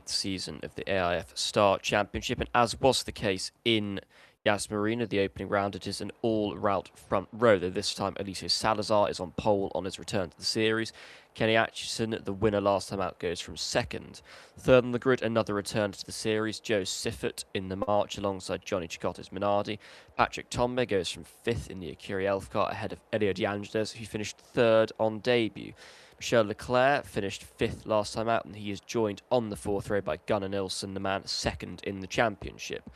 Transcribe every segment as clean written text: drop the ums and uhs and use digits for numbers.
8th season of the AIF Star Championship, and as was the case in Yas Marina, the opening round, it is an all-route front row, though this time Eliseo Salazar is on pole on his return to the series. Kenny Atchison, the winner last time out, goes from second. Third on the grid, another return to the series, Joe Siffert in the March alongside Johnny Chikotto's Minardi. Patrick Tombe goes from fifth in the Akiri Elfcar ahead of Elio De Angelis, who finished third on debut. Michel Leclerc finished fifth last time out, and he is joined on the fourth row by Gunnar Nilsson, the man second in the championship.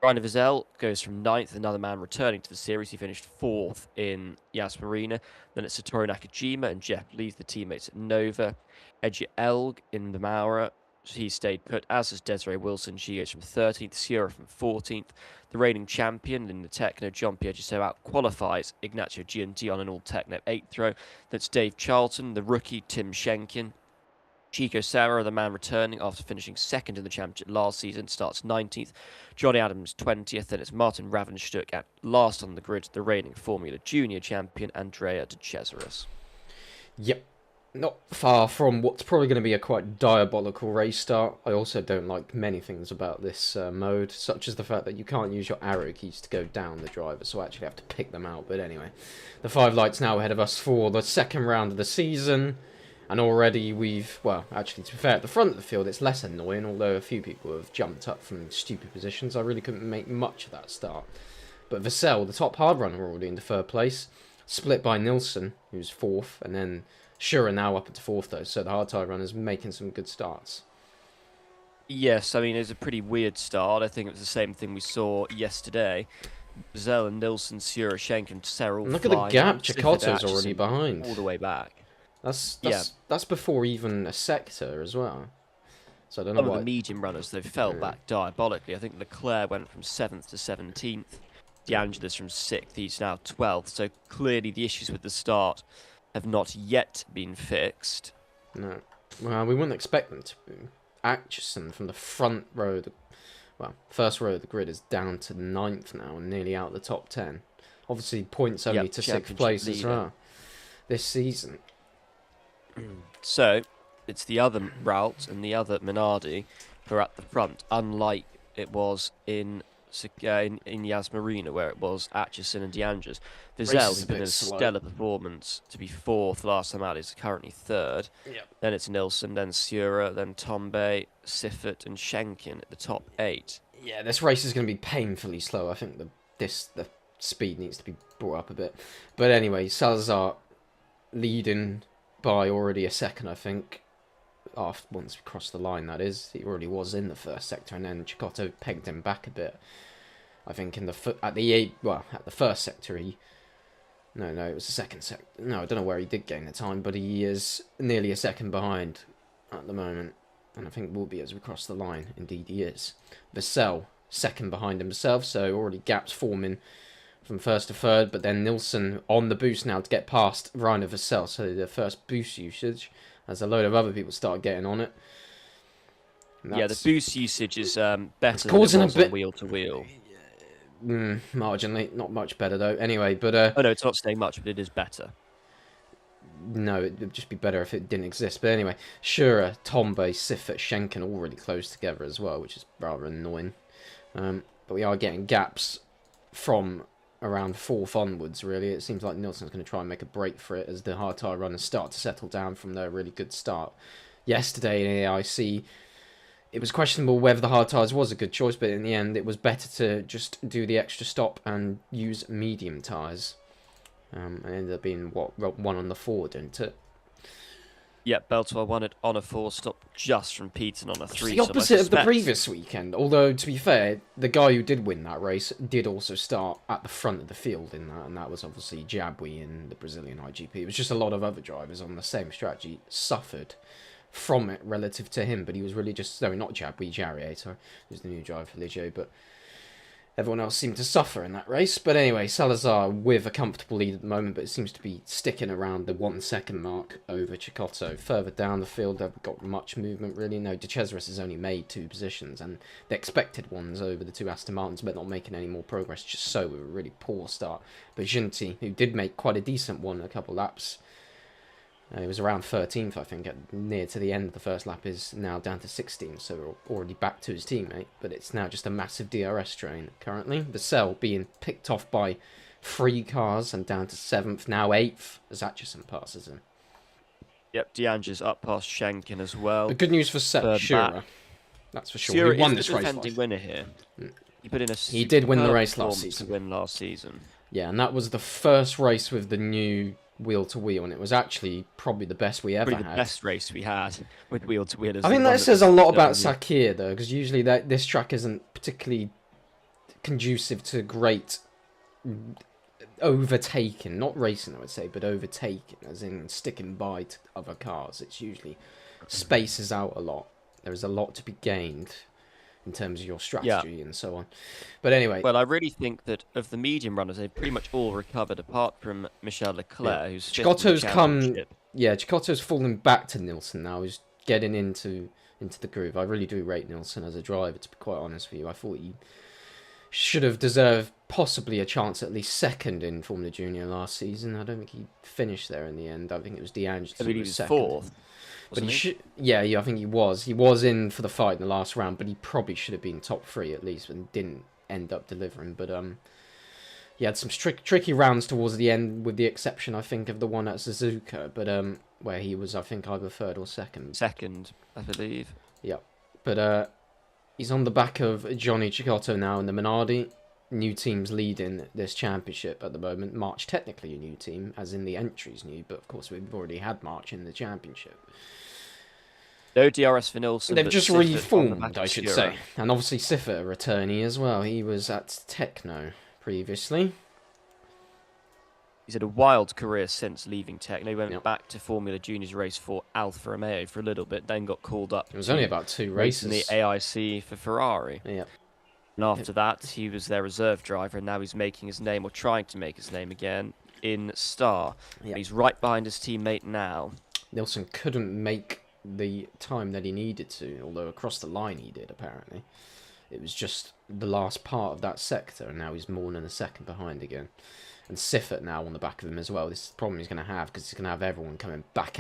Rainer Wiesel goes from ninth, another man returning to the series. He finished fourth in Yas Marina. Then it's Satoru Nakajima and Jeff Lees, the teammates at Nova. Edge Elg in the Maura. He stayed put, as does Desiree Wilson. She goes from 13th, Sierra from 14th. The reigning champion in the Techno, John Pierre Gisot, out-qualifies Ignacio Giunti on an all-Techno 8th row. That's Dave Charlton, the rookie Tim Schenkin. Chico Serra, the man returning after finishing second in the championship last season, starts 19th. Johnny Adams 20th. Then it's Martin Ravenstuck at last on the grid, the reigning Formula Junior champion, Andrea De Cesaris. Yep. Not far from what's probably going to be a quite diabolical race start. I also don't like many things about this mode, such as the fact that you can't use your arrow keys to go down the driver, so I actually have to pick them out. But anyway, the 5 lights now ahead of us for the second round of the season. And already we've, well, actually, to be fair, at the front of the field, it's less annoying, although a few people have jumped up from stupid positions. I really couldn't make much of that start. But Wiesel, the top hard runner, already in the third place, split by Nilsson, who's fourth, and then Schura now up into fourth, though, so the hard tire runner's making some good starts. Yes, I mean, it was a pretty weird start. I think it was the same thing we saw yesterday. Wiesel and Nilsson, Sierra, Schenk, and Serra all Look at the gap, Chikotto's already behind. All the way back. That's before even a sector as well. So I don't know Some why. of the medium runners, they fell back diabolically. I think Leclerc went from 7th to 17th. De Angelis from 6th. He's now 12th. So clearly the issues with the start have not yet been fixed. No. Well, we wouldn't expect them to be. Atchison from the front row, first row of the grid is down to 9th now and nearly out of the top 10. Obviously, points only to 6th place as well this season. So, it's the other route and the other Minardi who are at the front, unlike it was in Yas Marina, where it was Atchison and De Angelis. Wiesel, who's been in a stellar performance to be 4th last time out, is currently 3rd. Yep. Then it's Nilsson, then Sura, then Tombe, Siffert, and Schenkin at the top 8. Yeah, this race is going to be painfully slow. I think the speed needs to be brought up a bit. But anyway, Salazar leading by already a second, I think. Once we crossed the line, that is. He already was in the first sector, and then Chikotto pegged him back a bit. I think at the first sector it was the second sector. No, I don't know where he did gain the time, but he is nearly a second behind at the moment, and I think will be as we cross the line. Indeed, he is. Wiesel second behind himself, so already gaps forming from first to third, but then Nilsson on the boost now to get past Rainer Wiesel, so the first boost usage, as a load of other people start getting on it. Yeah, the boost usage is better than it was on wheel to wheel. Marginally, not much better though. Anyway, but oh no, it's not saying much, but it is better. No, it would just be better if it didn't exist. But anyway, Schura, Tombe, Siffert, Schenken all really close together as well, which is rather annoying. But we are getting gaps from around 4th onwards, really. It seems like Nilsson's going to try and make a break for it as the hard tire runners start to settle down from their really good start. Yesterday in AIC, it was questionable whether the hard tires was a good choice, but in the end it was better to just do the extra stop and use medium tires. It ended up being, one on the 4, didn't it? Yeah, Beltois won it on a 4, stopped just from Peterson on a 3. It's the opposite of the previous weekend, although, to be fair, the guy who did win that race did also start at the front of the field in that, and that was obviously Jabwi in the Brazilian IGP. It was just a lot of other drivers on the same strategy suffered from it relative to him, but he was really just, no, not Jabwi, Jarriator, who's the new driver for Ligier, but everyone else seemed to suffer in that race. But anyway, Salazar with a comfortable lead at the moment, but it seems to be sticking around the 1 second mark over Chikotto. Further down the field, they've got much movement, really. No, De Cesaris has only made 2 positions, and the expected ones over the 2 Aston Martins, but not making any more progress, just so with a really poor start. But Giunti, who did make quite a decent one a couple laps He was around 13th, I think, near to the end of the first lap. Is now down to 16th, so we're already back to his teammate. But it's now just a massive DRS train currently. Vassell being picked off by 3 cars and down to 7th, now 8th as Atchison passes him. Yep, Deange's up past Schenken as well. But good news for Shearer. That's for sure. Shearer he won is this race. Defending winner here. He put in a He did win the race last season. season. To win last season. Yeah, and that was the first race with the new wheel-to-wheel, and it was actually probably the best we ever had. The best race we had with wheel-to-wheel. I think that says a lot about Sakhir, though, because usually this track isn't particularly conducive to great overtaking. Not racing, I would say, but overtaking, as in sticking by to other cars. It's usually spaces out a lot. There is a lot to be gained in terms of your strategy and so on. But anyway... Well, I really think that of the medium runners, they've pretty much all recovered, apart from Michel Leclerc, who's Chicotto's Chicotto's fallen back to Nilsson now. He's getting into the groove. I really do rate Nilsson as a driver, to be quite honest with you. I thought he should have deserved possibly a chance at least second in Formula Junior last season. I don't think he finished there in the end. I think it was Deange I mean, he was second. Fourth. But he should, yeah, I think he was. He was in for the fight in the last round, but he probably should have been top 3 at least, and didn't end up delivering. But he had some tricky rounds towards the end, with the exception, I think, of the one at Suzuka, but where he was, I think, either 3rd or 2nd. 2nd, I believe. Yeah, but he's on the back of Johnny Cicotto now in the Minardi. New teams leading this championship at the moment. March technically a new team, as in the entry's new, but of course we've already had March in the championship. No DRS for Nilsson. They've just reformed, I should say. And obviously Siffert, a returnee as well. He was at Techno previously. He's had a wild career since leaving Techno. He went back to Formula Juniors race for Alfa Romeo for a little bit, then got called up. It was only about 2 races. In the AIC for Ferrari. Yeah. And after that, he was their reserve driver, and now he's making his name, or trying to make his name again, in Star. Yeah. He's right behind his teammate now. Nilsson couldn't make the time that he needed to, although across the line he did, apparently. It was just the last part of that sector, and now he's more than a second behind again. And Siffert now on the back of him as well. This is the problem he's going to have, because he's going to have everyone coming back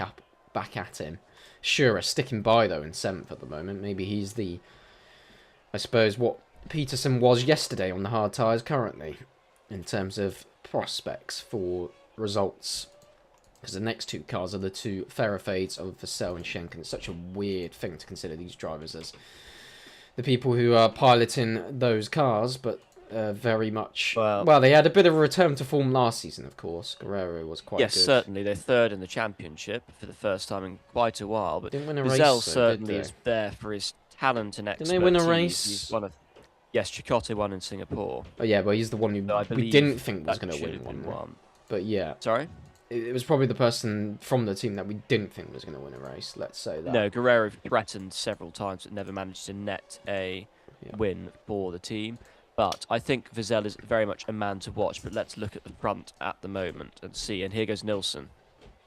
at him. Shearer sticking by, though, in 7th at the moment. Maybe he's the, I suppose, what Peterson was yesterday on the hard tyres currently, in terms of prospects for results. Because the next 2 cars are the 2 Ferrofades of Vassell and Schenken. It's such a weird thing to consider these drivers as the people who are piloting those cars, but very much... Well, they had a bit of a return to form last season, of course. Guerrero was quite good. Yes, certainly. They're 3rd in the championship for the first time in quite a while. But didn't win a Vassell race, certainly is there for his talent and expertise. Didn't they win a race? He's one of... Yes, Cicotto won in Singapore. Oh, yeah, but he's the one who we didn't think was going to win one. But yeah. Sorry? It was probably the person from the team that we didn't think was going to win a race, let's say that. No, Guerrero threatened several times but never managed to net a win for the team. But I think Vassell is very much a man to watch, but let's look at the front at the moment and see. And here goes Nilsson.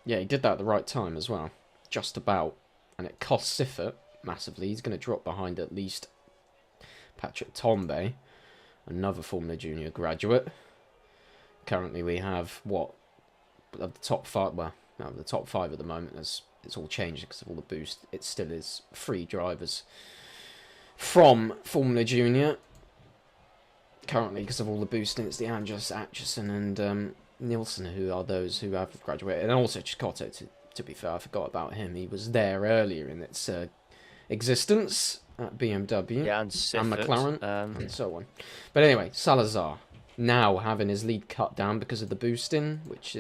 Yeah, he did that at the right time as well. Just about. And it cost Siffert massively. He's going to drop behind at least Patrick Tombe, another Formula Junior graduate. Currently we have, what, of the top 5, well, no, the top 5 at the moment, as it's all changed because of all the boost. It still is 3 drivers from Formula Junior. Currently, because of all the boosting, it's the Andros, Atchison and Nilsson who are those who have graduated. And also Cicotto, to be fair, I forgot about him. He was there earlier in its existence at BMW and McLaren and so on. But anyway, Salazar now having his lead cut down because of the boosting, which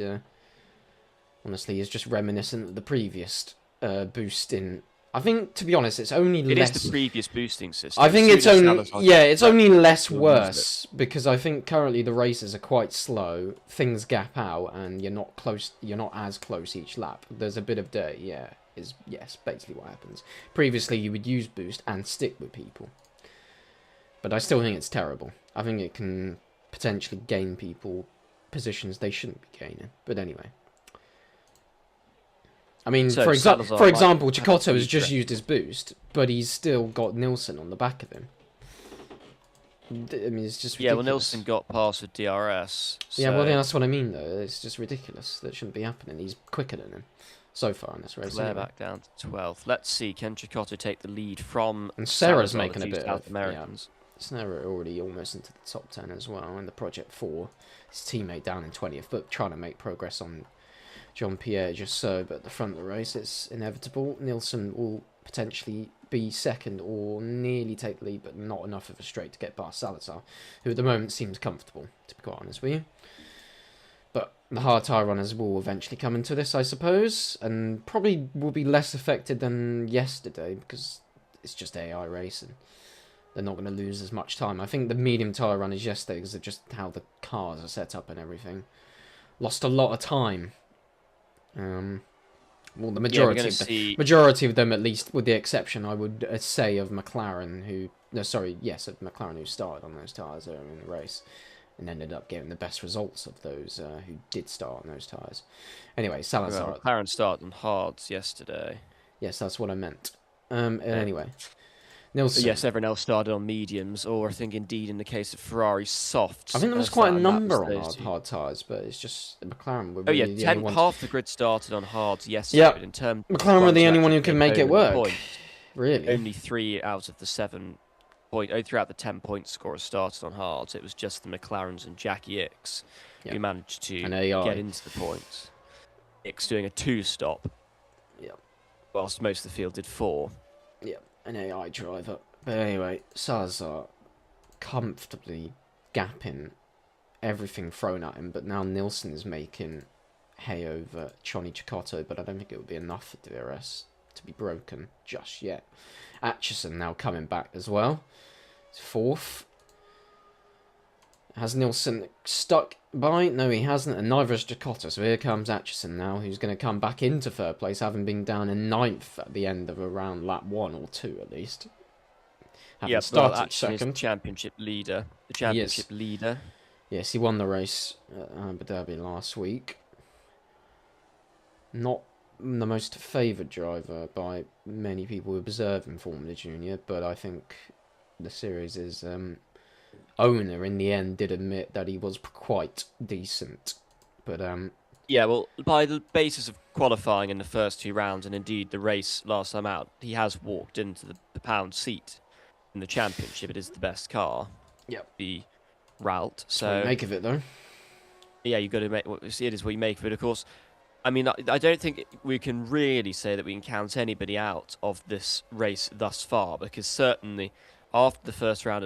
honestly is just reminiscent of the previous boosting. I think, to be honest, it's only less... It is the previous boosting system. I think it's only... Yeah, it's only less worse, because I think currently the races are quite slow, things gap out, and you're not as close each lap. There's a bit of dirt, yes, basically what happens. Previously, you would use boost and stick with people. But I still think it's terrible. I think it can potentially gain people positions they shouldn't be gaining. But anyway... I mean, so for example, Cicotto has just used his boost, but he's still got Nilsson on the back of him. I mean, it's just ridiculous. Yeah, well, Nilsson got past with DRS. So... Yeah, well, that's what I mean, though. It's just ridiculous. That shouldn't be happening. He's quicker than him. so far in this race. Claire Anyway. back down to 12th. Let's see, can Chicotto take the lead from And Sarah's Salazar, making the a two bit South of Americans? Sarah already almost into the top 10 as well in the Project 4. His teammate down in 20th, but trying to make progress on Jean-Pierre just so. But at the front of the race, it's inevitable. Nielsen will potentially be second or nearly take the lead, but not enough of a straight to get past Salazar, who at the moment seems comfortable, to be quite honest with you. But the hard tyre runners will eventually come into this, I suppose, and probably will be less affected than yesterday because it's just AI racing. They're not going to lose as much time. I think the medium tyre runners yesterday, because of just how the cars are set up and everything, lost a lot of time. Well, the majority of them, at least, with the exception, I would say, of McLaren, of McLaren, who started on those tyres earlier in the race and ended up getting the best results of those who did start on those tyres. Anyway, Salazar. Well, McLaren started on hards yesterday. Yes, that's what I meant. Anyway. Nielsen. Yes, everyone else started on mediums, or I think indeed in the case of Ferrari, softs. I think there was quite a number on hard tyres, but it's just the McLaren were really the only ones. Half the grid started on hards yesterday, but in terms of McLaren were the only one who can make it work. Really? Only 3 out of the 10 point scorers started on hards. It was just the McLarens and Jackie Ickx who managed to get into the points. Ickx doing a 2-stop. Yeah. Whilst most of the field did 4. Yeah. An AI driver. But anyway, Salazar comfortably gapping everything thrown at him, but now Nielsen is making hay over Johnny Chicotto, but I don't think it would be enough for DRS to be broken just yet. Atchison now coming back as well. He's 4th. Has Nielsen stuck by? No, he hasn't, and neither has Chicotto. So here comes Atchison now, who's going to come back into 3rd place, having been down in 9th at the end of around lap 1 or 2 at least. Having started second. Championship leader. The championship leader. Yes, he won the race at Abu Dhabi last week. Not the most favoured driver by many people observing Formula Junior, but I think the series' owner in the end did admit that he was quite decent. But yeah, well, by the basis of qualifying in the first 2 rounds, and indeed the race last time out, he has walked into the pound seat in the championship. It is the best car. Yep. The route. So what you make of it, though. Yeah, you've got to make it is what you make of it. Of course, I mean, I don't think we can really say that we can count anybody out of this race thus far, because certainly after the first round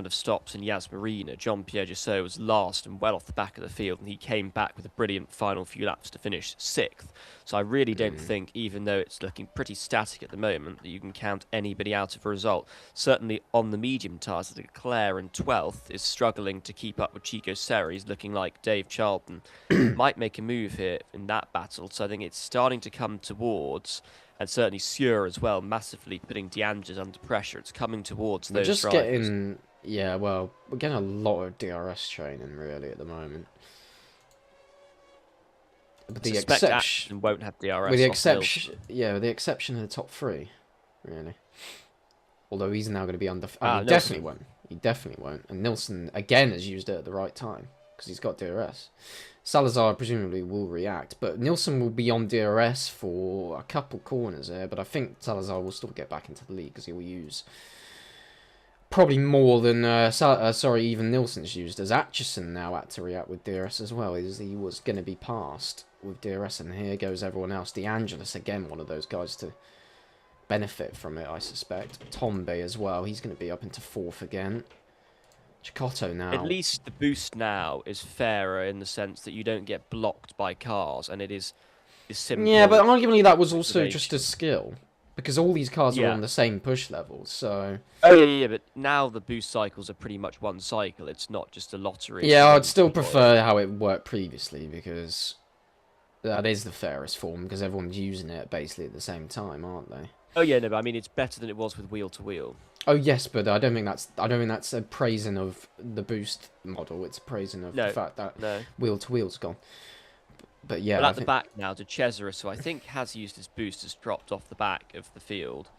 of stops in Yas Marina, Jean-Pierre Jussot was last and well off the back of the field, and he came back with a brilliant final few laps to finish 6th. So I really don't think, even though it's looking pretty static at the moment, that you can count anybody out of a result. Certainly on the medium tyres, Leclerc in 12th is struggling to keep up with Chico Serra. He's looking like Dave Charlton might make a move here in that battle. So I think it's starting to come towards, and certainly Sure as well, massively putting DeAngers under pressure. It's coming towards those drivers. We're getting a lot of DRS training really at the moment. But the exception won't have DRS. With the exception, with the exception of the top 3, really. Although he's now going to be under. He definitely won't. He definitely won't. And Nielsen again has used it at the right time because he's got DRS. Salazar presumably will react, but Nielsen will be on DRS for a couple corners there. But I think Salazar will still get back into the lead because he will use probably more than even Nielsen's used, as Atchison now had to react with DRS as well. He was going to be passed with DRS, and here goes everyone else. DeAngelis again, one of those guys to benefit from it, I suspect. Tombe as well. He's going to be up into 4th again. Chicotto now. At least the boost now is fairer in the sense that you don't get blocked by cars, and it is simple. Yeah, but arguably that was also just a skill, because all these cars are on the same push level, so... Oh, yeah, but now the boost cycles are pretty much one cycle. It's not just a lottery. Yeah, I'd still prefer how it worked previously, because that is the fairest form, because everyone's using it basically at the same time, aren't they? Oh, yeah, no, but I mean, it's better than it was with wheel-to-wheel. Oh yes, but I don't think that's a praising of the boost model. It's a praising of the fact that wheel to wheel's gone. But yeah, at the back now, De Cesaris, who I think has used his boost, has dropped off the back of the field.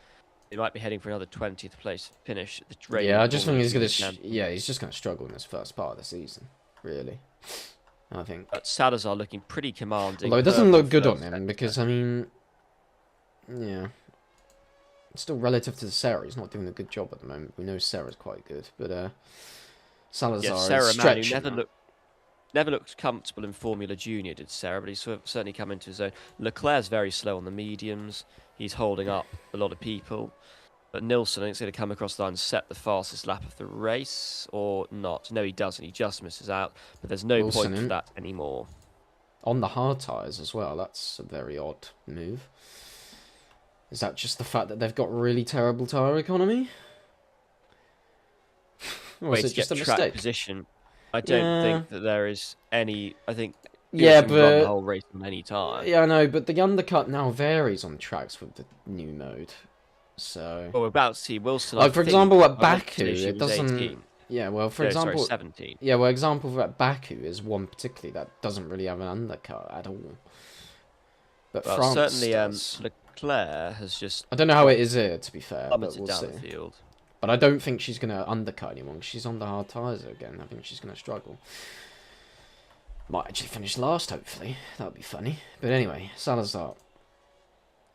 He might be heading for another 20th place finish. Yeah, I just think he's gonna. He's just gonna struggle in this first part of the season, really. I think. But Salazar looking pretty commanding. Although it doesn't purple look good on first him, sector. because, I mean... Yeah. Still relative to Sarah, he's not doing a good job at the moment. We know Sarah's quite good, but Salazar Yeah, is Sarah man, who stretching now. never looked comfortable in Formula Junior, did Sarah, but he's certainly come into his own. Leclerc's very slow on the mediums. He's holding up a lot of people. But Nilsson, I think, is going to come across the line and set the fastest lap of the race, or not. No, he doesn't. He just misses out. But there's no Wilson point for in. that anymore. On the hard tyres as well, that's a very odd move. Is that just the fact that they've got really terrible tyre economy? Or Way is to it just a get track mistake? position. I don't Yeah. think that there is any. I think Yeah, you can run the but... whole race on any tyre. Yeah, I know, but the undercut now varies on tracks with the new mode. So... Well, we're about to see Wilson, I Like, for think, example, at I want to Baku, say she it was doesn't... 18. Yeah, well, for No, sorry, example... 17. Yeah, well, example at Baku is one particularly that doesn't really have an undercut at all. But Well, France certainly does. Leclerc has just I don't know how it is here, to be fair, but plummeted we'll down see. the field. But I don't think she's going to undercut anyone. She's on the hard tyres again. I think she's going to struggle. Might actually finish last, hopefully. That would be funny. But anyway, Salazar.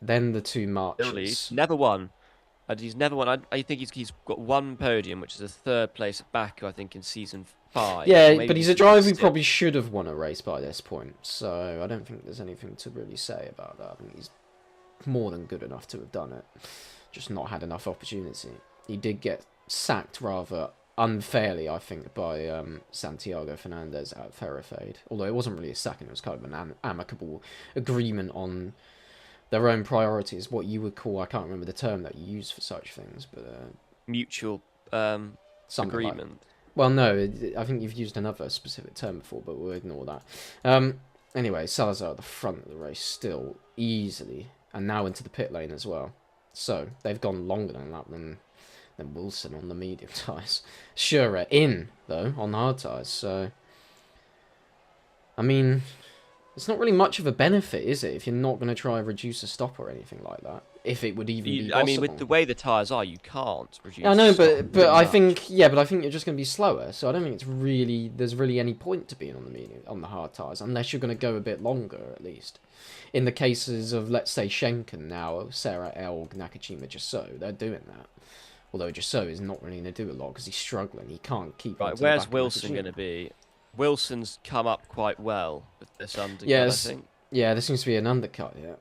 Then the two Italy marches. never won. He's never won. I think he's got one podium, which is a third place at Baku, I think, in season 5. Yeah, but he's a driver who season probably should have won a race by this point. So I don't think there's anything to really say about that. I think he's more than good enough to have done it. Just not had enough opportunity. He did get sacked rather unfairly, I think, by Santiago Fernandez at Fairfade. Although it wasn't really a sacking, it was kind of an amicable agreement on their own priorities. What you would call, I can't remember the term that you use for such things, but mutual something agreement. Like, well, no, I think you've used another specific term before, but we'll ignore that. Anyway, Salazar at the front of the race still easily, and now into the pit lane as well. So they've gone longer than that than Wilson on the medium tyres. Schurer in, though, on the hard tyres. So, I mean, it's not really much of a benefit, is it, if you're not going to try and reduce a stop or anything like that? If it would even be possible. I mean, with the way the tyres are, you can't reduce. I know, stop but I much. think I think you're just going to be slower. So I don't think there's really any point to being on the medium, on the hard tyres, unless you're going to go a bit longer at least. In the cases of, let's say, Schenken now, Sarah Elg, Nakajima Jasso, they're doing that. Although Jasso is not really going to do a lot because he's struggling. He can't keep. Right, where's Wilson going to be? Wilson's come up quite well with this undercut, I think. Yeah, there seems to be an undercut, yeah.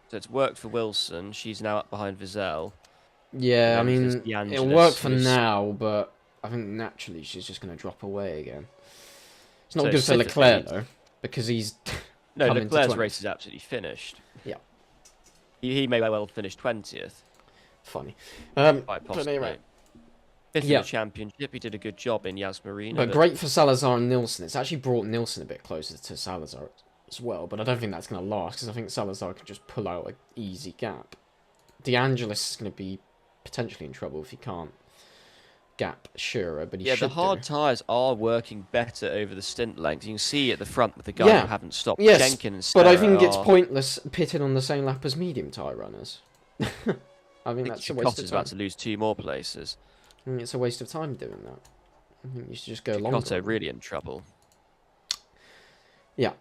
So it's worked for Wilson. She's now up behind Vizelle. Yeah, I mean, it'll work for now, but I think naturally she's just going to drop away again. It's not good for Leclerc, though, because he's... No, Leclerc's race is absolutely finished. Yeah. He may well finish 20th. Funny. Quite possibly. But anyway. Fifth in the championship. He did a good job in Yas Marina. But great for Salazar and Nilsson. It's actually brought Nilsson a bit closer to Salazar as well, but I don't think that's going to last, because I think Salazar can just pull out an easy gap. De Angelis is going to be potentially in trouble if he can't gap Schurer, but he should the hard tyres are working better over the stint length. You can see at the front with the guys who haven't stopped. Yes, Schenken and Sarah but I think it's pointless pitting on the same lap as medium tyre runners. I think that's a waste of time. about to lose 2 more places. I think it's a waste of time doing that. I think you should just go longer. Cotto really in trouble. Yeah.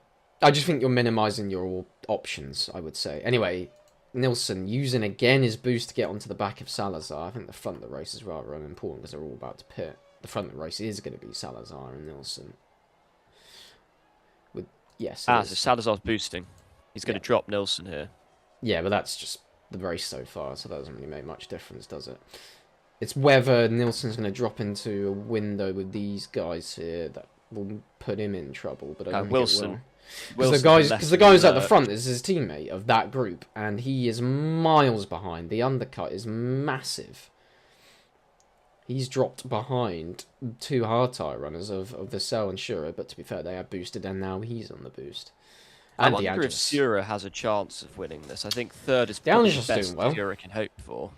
I just think you're minimising your options, I would say. Anyway, Nilsson using again his boost to get onto the back of Salazar. I think the front of the race is rather unimportant because they're all about to pit. The front of the race is going to be Salazar and Nilsson. So Salazar's boosting. He's going to drop Nilsson here. Yeah, but that's just the race so far, so that doesn't really make much difference, does it? It's whether Nilsson's going to drop into a window with these guys here that will put him in trouble, but I don't think it will. Because the guys at the front is his teammate of that group, and he is miles behind. The undercut is massive. He's dropped behind 2 hard tyre runners of Vissel and Schurer, but to be fair, they have boosted, and now he's on the boost. And I wonder if Schurer has a chance of winning this. I think third is probably the best Schurer can hope for.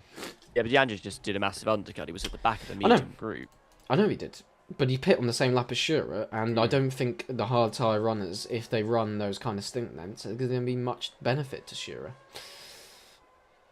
Yeah, but Janjas just did a massive undercut. He was at the back of the medium group. I know he did. But he pit on the same lap as Schurer, and I don't think the hard tyre runners, if they run those kind of stint lengths, there's going to be much benefit to Schurer.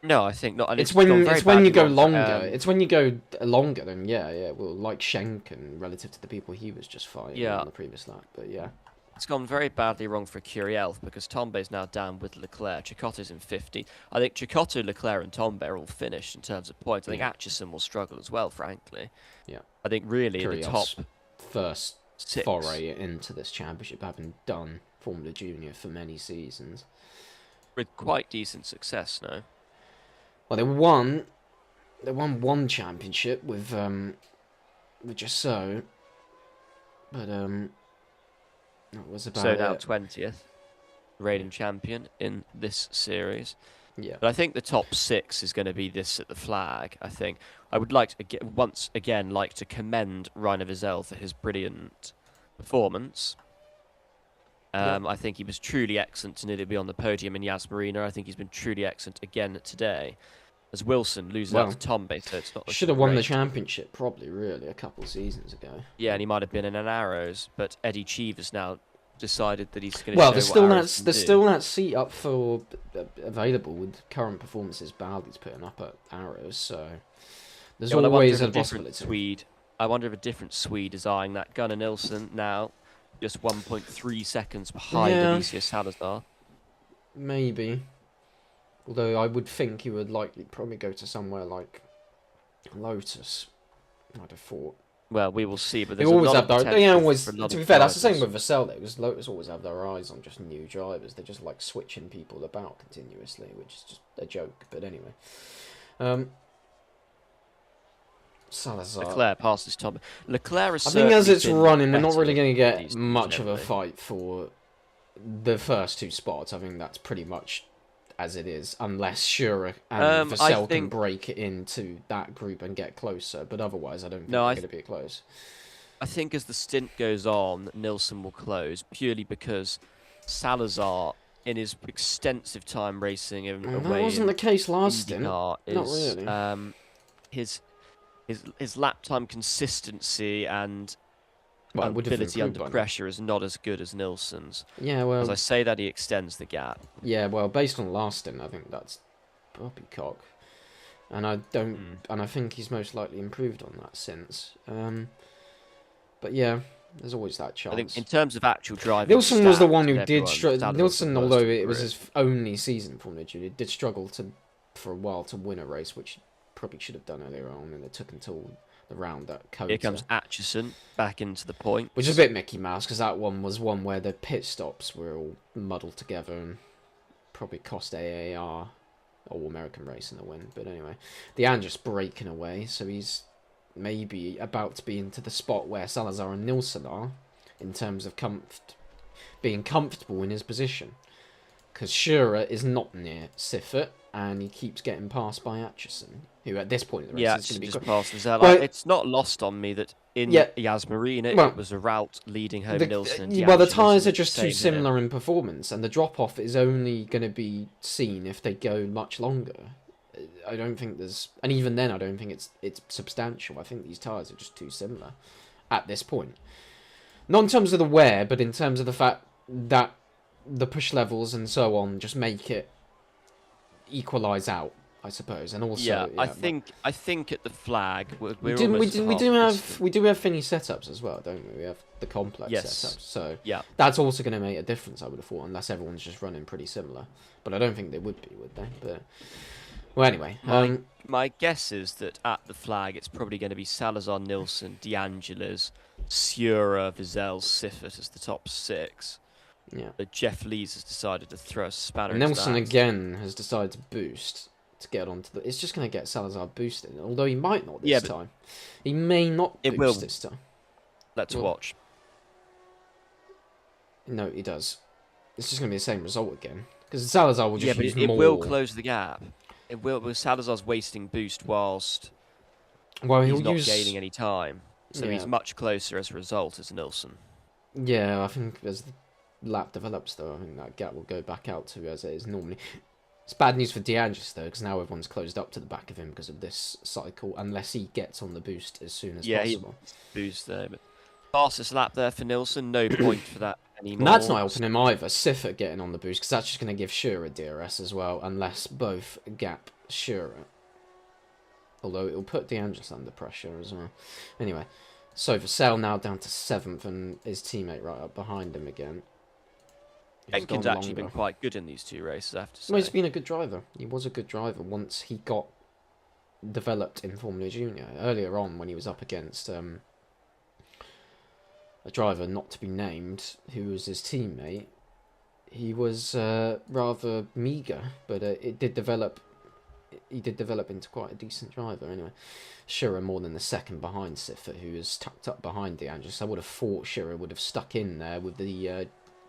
No, I think not. And It's it's gone when very it's when you badly go wrong for, longer. It's when you go longer. Then yeah. Well, like Schenken relative to the people he was just fighting yeah, on the previous lap. But yeah, it's gone very badly wrong for Curiel because Tombe's now down with Leclerc. Chicotto's in 50. I think Chicotto, Leclerc, and Tombe are all finished in terms of points. I think yeah, Atchison will struggle as well, frankly. yeah. I think really the top Curiel's first six foray into this championship, having done Formula Junior for many seasons. with quite decent success now. Well, they won one championship with just so, but that was about So now it. 20th, reigning champion in this series. Yeah. But I think the top six is going to be this at the flag. I think I would like to once again like to commend Rainer Wiesel for his brilliant performance. I think he was truly excellent to nearly be on the podium in Yas Marina. I think he's been truly excellent again today. As Wilson loses out Well, to Tombe, so it's not looking should have won the great. championship probably, really, a couple of seasons ago. Yeah, and he might have been in an Arrows, but Eddie Cheever's now decided that he's going to Well, show there's what still Arrows that can there's do. still that seat up for available with current performances Baldwin's putting up at Arrows, so there's Yeah, well, always I a wonder if a different possibility. Swede. I wonder if a different Swede is eyeing that. Gunnar Nilsson now just 1.3 seconds behind Yeah. Alicia Salazar. Maybe. Although I would think he would likely probably go to somewhere like Lotus. I'd have thought. Well, we will see, but They there's a always lot have of their. potential They always. for a lot To be of fair, that's the drivers. same with Vassell. Because Lotus always have their eyes on just new drivers. They're just like switching people about continuously, which is just a joke. But anyway, Salazar. Leclerc passes Tom. Leclerc is I think as certainly it's been running, we're not better really going to get these much of a generally. fight for the first two spots. I think that's pretty much as it is, unless Shura and I Vassell can think break into that group and get closer. But otherwise, I don't think no, they're going to be close. I think as the stint goes on, Nilsson will close purely because Salazar, in his extensive time racing That away wasn't in the case last stint. IndyCar, Not is really. his lap time consistency and Well, it would have ability improved under by now. pressure is not as good as Nilsson's. Yeah, As I well, say that, he extends the gap. yeah, well, based on last stint, I think that's poppycock, and I don't, and I think he's most likely improved on that since. But yeah, there's always that chance. I think in terms of actual driving, Nilsson was the one who stats, did everyone, struggle. Salazar's Nilsson, the worst although of the it was group. his only season for Formula Junior, did struggle for a while to win a race, which he probably should have done earlier on, and it took until the round at Kota. Here comes Atchison back into the point. Which is a bit Mickey Mouse, because that one was one where the pit stops were all muddled together and probably cost AAR, All American Racing, a win. But anyway, the Andrus breaking away, so he's maybe about to be into the spot where Salazar and Nilsson are, in terms of being comfortable in his position. Because Shura is not near Siffert, and he keeps getting passed by Atchison, who at this point in the race is going to be... just past Vassell. Well, It's not lost on me that in Yeah. Yas Marina, Well, it was a route leading home Nilsson and well, the D'Angelo's tyres are and just too same here. similar in performance, and the drop-off is only going to be seen if they go much longer. I don't think there's... And even then, I don't think it's substantial. I think these tyres are just too similar at this point. Not in terms of the wear, but in terms of the fact that the push levels and so on just make it equalise out, I suppose. And also, Yeah, I think at the flag we're we almost do have Finny setups as well, don't we? We have the complex Yes. setups, so Yeah. that's also going to make a difference, I would have thought, unless everyone's just running pretty similar. But I don't think they would be, would they? But well, anyway, My guess is that at the flag it's probably going to be Salazar, Nilsson, D'Angelo's, Sura, Wiesel, Siffert as the top six. yeah. But Jeff Lees has decided to throw a spanner Nelson into that. again has decided to boost to get onto the. It's just going to get Salazar boosted, although he might not this Yeah, but time. He may not it boost will. this time. Let's Well, watch. No, he does. It's just going to be the same result again because Salazar will just Yeah, but use it more. will close the gap. It will. Because Salazar's wasting boost whilst Well, he's he'll not use. gaining any time. So Yeah. he's much closer as a result as Nilsson. Yeah, I think as the lap develops, though, I think that gap will go back out to as it is normally. It's bad news for DeAngelis, though, because now everyone's closed up to the back of him because of this cycle, unless he gets on the boost as soon as Yeah, possible. he boost there. But fastest lap there for Nilsson. No point for that And that's not anymore. helping him either. Siffer getting on the boost, because that's just going to give Shearer DRS as well, unless both gap Shearer. Although it'll put DeAngelis under pressure as well. Anyway, so Vassell now down to 7th, and his teammate right up behind him again. Jenkins actually been quite good in these 2 races, I have to say. Well, he's been a good driver. He was a good driver once he got developed in Formula Junior. Earlier on, when he was up against a driver not to be named, who was his teammate, he was rather meagre, but it did develop. He did develop into quite a decent driver. Anyway, Shearer more than the second behind Siffer, who is tucked up behind DeAngelis. I would have thought Shearer would have stuck in there with the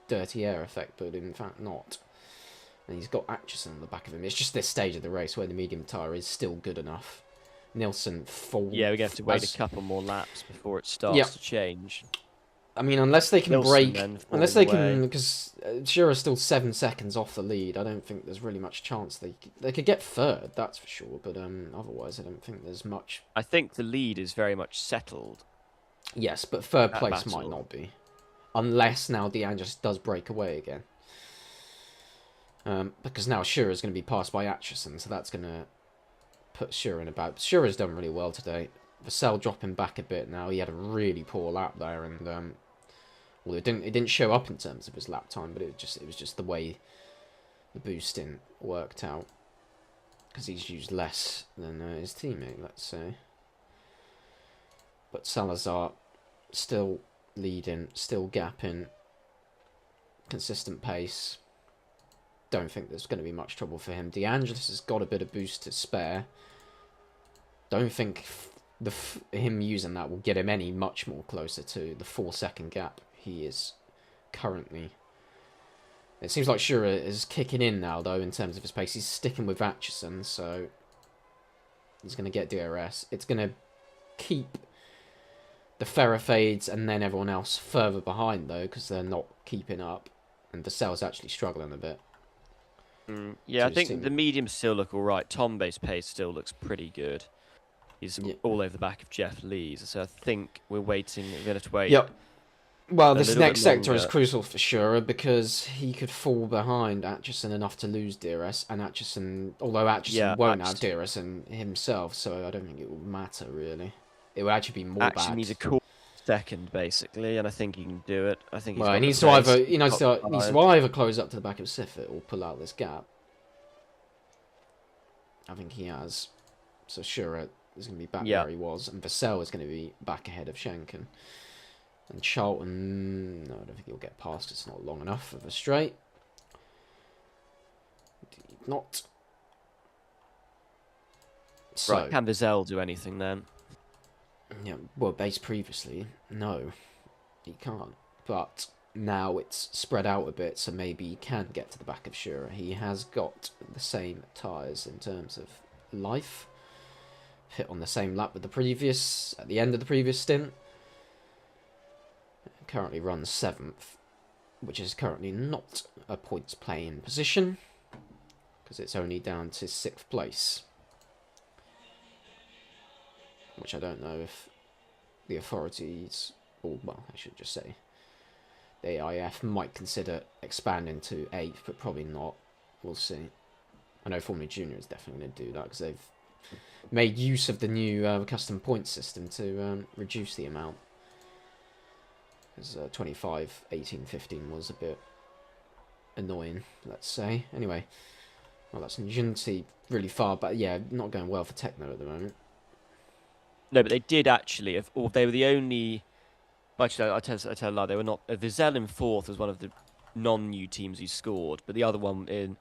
dirty air effect, but in fact not. And he's got Atchison on the back of him. It's just this stage of the race where the medium tyre is still good enough. Nilsson full. Yeah, we're going to have to wait a couple more laps before it starts to change. I mean, unless they can Nilsson because Shearer's still 7 seconds off the lead. I don't think there's really much chance they could get third, that's for sure. But otherwise, I don't think there's much. I think the lead is very much settled. Yes, but third place might not be, unless now DeAngelis does break away again. Because now Shearer's going to be passed by Atchison, so that's going to put Shearer in about. Shearer's done really well today. Vassell dropping back a bit now. He had a really poor lap there, and well, it didn't show up in terms of his lap time, but it was just the way the boosting worked out, because he's used less than his teammate, let's say. But Salazar still leading, still gapping, consistent pace. Don't think there's going to be much trouble for him. DeAngelis has got a bit of boost to spare. Don't think him using that will get him much more closer to the 4-second gap he is currently. It seems like Shearer is kicking in now, though, in terms of his pace. He's sticking with Atchison, so he's going to get DRS. It's going to keep the Ferrofades and then everyone else further behind, though, because they're not keeping up. And Vassell's actually struggling a bit. Yeah, I think the mediums still look all right. Tombe's pace still looks pretty good. He's all over the back of Jeff Lee's, so I think we're waiting. We're going to have to wait. Yep. Well, this next sector is crucial for Shearer because he could fall behind Atchison enough to lose DRS, and Atchison, although Atchison won't have DRS in himself, so I don't think it will matter really. It will actually be more bad. Atchison needs a cool second basically, and I think he can do it. I think. Well, he needs to either close up to the back of Siffert or pull out this gap. I think he has. So Shearer is going to be back where he was, and Vassell is going to be back ahead of Schenken. And Charlton, no, I don't think he'll get past. It's not long enough of a straight. Not. So, right, can Vassell do anything then? Yeah, well, based previously, no, he can't. But now it's spread out a bit, so maybe he can get to the back of Shearer. He has got the same tyres in terms of life. Hit on the same lap with the previous, at the end of the previous stint. Currently runs 7th, which is currently not a points playing position, because it's only down to 6th place. Which I don't know if the authorities, or well, I should just say, the AIF might consider expanding to 8th, but probably not. We'll see. I know Formula Junior is definitely going to do that, because they've made use of the new custom points system to reduce the amount. Because 25, 18, 15 was a bit annoying, let's say. Anyway, well, that's Unity really far, but yeah, not going well for Techno at the moment. No, but they did actually. They were the only. Actually, I tell a lie. They were not. Vizelle in 4th was one of the non-new teams who scored, but the other one in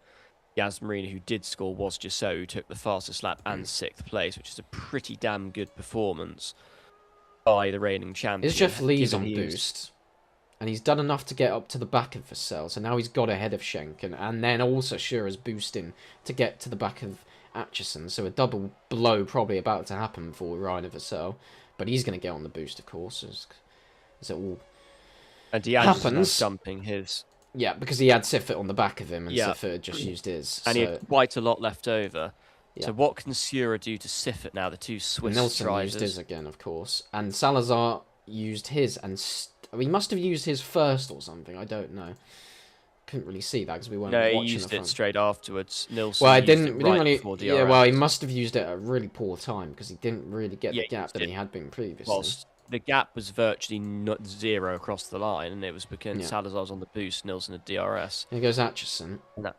Yas Marina who did score was Giuseppe, who took the fastest lap and 6th place, which is a pretty damn good performance by the reigning champion. Is Jeff Lee's on boost? And he's done enough to get up to the back of Vassell, so now he's got ahead of Schenken, and then also Shearer's boosting to get to the back of Atchison, so a double blow probably about to happen for Ryan Vassell, but he's going to get on the boost, of course, as it all and happens. Dumping his. Yeah, because he had Siffert on the back of him, and Siffert just used his. And he had quite a lot left over. Yeah. So what can Shearer do to Siffert now, the two Swiss Nilsson drivers? Used his again, of course, and Salazar used his, and he must have used his first or something. I don't know. Couldn't really see that because we weren't No, he watching used the it front. straight afterwards. Well, Nilsson I used didn't. it We didn't right really. before Yeah. Well, he DRS. must have used it at a really poor time because he didn't really get Yeah, the gap that he had been previously. whilst the gap was virtually not zero across the line, and it was because Yeah. Salazar was on the boost, Nilsson had DRS. Here goes Atchison. And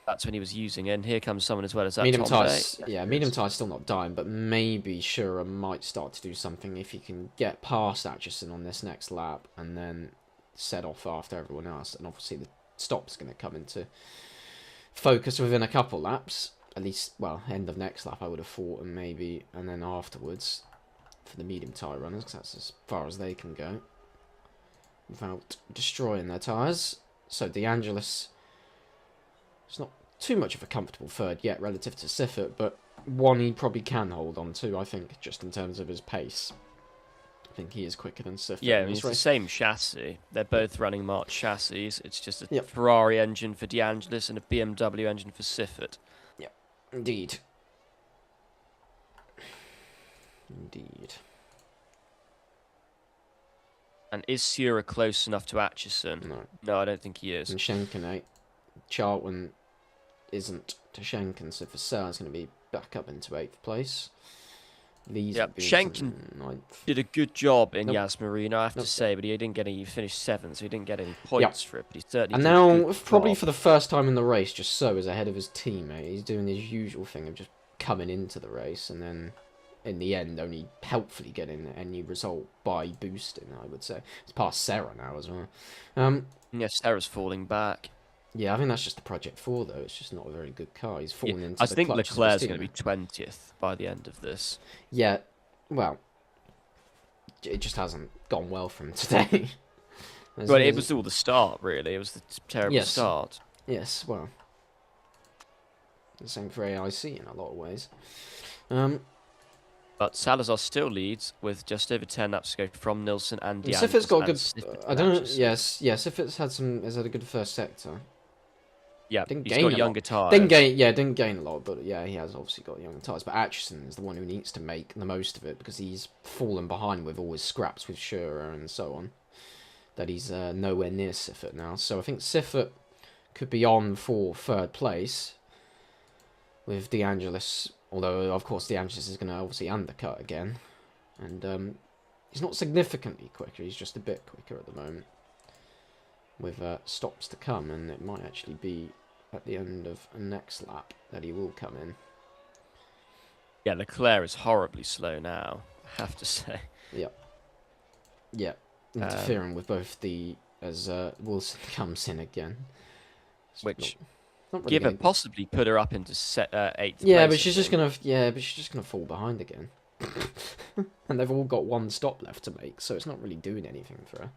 that's when he was using it. And here comes someone as well as that Medium Tom Bay. tires. Yeah, medium tires still not dying, but maybe Shura might start to do something if he can get past Atchison on this next lap and then set off after everyone else. And obviously the stop's going to come into focus within a couple laps. At least, well, end of next lap I would have thought, and then afterwards for the medium tyre runners, because that's as far as they can go without destroying their tyres. So DeAngelis, it's not too much of a comfortable third yet relative to Siffert, but one he probably can hold on to, I think, just in terms of his pace. I think he is quicker than Siffert. Yeah, in this it's race. the same chassis. They're both running March chassis. It's just a Yep. Ferrari engine for DeAngelis and a BMW engine for Siffert. Indeed. Indeed. And is Sura close enough to Atchison? No. No, I don't think he is. And Schenken 8. Charlton isn't to Schenken, so for Sar's going to be back up into 8th place. Lee's Yep, Schenken 9th. did a good job in Nope. Yas Marino, I have Nope. to say, but he didn't get any. He finished 7th, so he didn't get any points for it. But he certainly. And did a now, good probably job. for the first time in the race, just so is ahead of his teammate. He's doing his usual thing of just coming into the race and then, in the end, only helpfully getting any result by boosting, I would say. It's past Sarah now as well. Yes, Sarah's falling back. Yeah, I think that's just the Project 4, though. It's just not a very good car. He's fallen into I the think clutches of his Leclerc's going to be teammate. 20th by the end of this. Yeah, well, it just hasn't gone well for him today. But it was all the start, really. It was the terrible Yes. start. Yes, well, the same for AIC in a lot of ways. But Salazar still leads with just over 10 laps to go from Nilsson and DeAngelis. Siffert's got a good. Siffert I and don't know. Atchison. Yes, Siffert's has had a good first sector. Yeah, Didn't he's gain got a younger lot. tyres. Didn't gain a lot, but yeah, he has obviously got younger tyres. But Atchison is the one who needs to make the most of it because he's fallen behind with all his scraps with Shearer and so on. That he's nowhere near Siffert now. So I think Siffert could be on for third place with DeAngelis. Although, of course, DeAngelis is going to obviously undercut again. And he's not significantly quicker. He's just a bit quicker at the moment. With stops to come, and it might actually be at the end of the next lap that he will come in. Yeah, Leclerc is horribly slow now, I have to say. Yeah, interfering with both as Wilson comes in again. It's Which, not really give her, gonna- possibly put her up into 8th Yeah, place, but I she's just think. gonna fall behind again. And they've all got one stop left to make, so it's not really doing anything for her.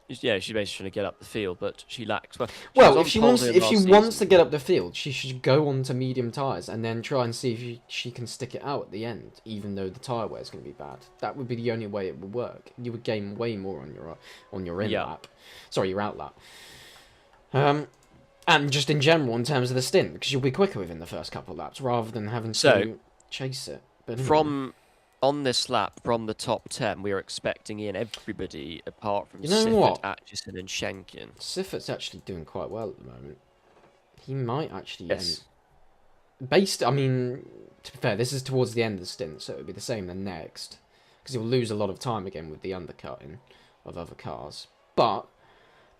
Yeah, she's basically trying to get up the field, but she lacks. Well, Well, if she wants to get up the field, she should go on to medium tyres and then try and see if she can stick it out at the end, even though the tyre wear is going to be bad. That would be the only way it would work. You would gain way more on your in lap. Sorry, your out lap. And just in general, in terms of the stint, because you'll be quicker within the first couple of laps, rather than having to chase it. But anyway. On this lap, from the top 10, we are expecting in everybody apart from Siffert, what? Atchison and Schenken. Siffert's actually doing quite well at the moment. He might actually... Yes. To be fair, this is towards the end of the stint, so it'll be the same the next. Because he'll lose a lot of time again with the undercutting of other cars. But,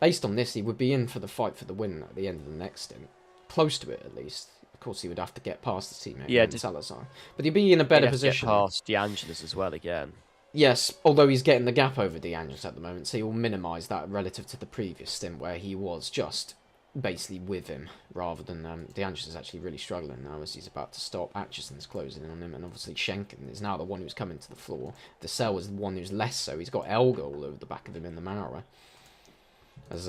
based on this, he would be in for the fight for the win at the end of the next stint. Close to it, at least. Of course, he would have to get past the teammate, Salazar. But he'd be in a better position. Get past DeAngelis as well again. Yes, although he's getting the gap over DeAngelis at the moment, so he will minimise that relative to the previous stint where he was just basically with him, rather than DeAngelis is actually really struggling now as he's about to stop. Atchison's closing in on him, and obviously Schenken is now the one who's coming to the floor. The Cell is the one who's less so. He's got Elga all over the back of him in the Mara. As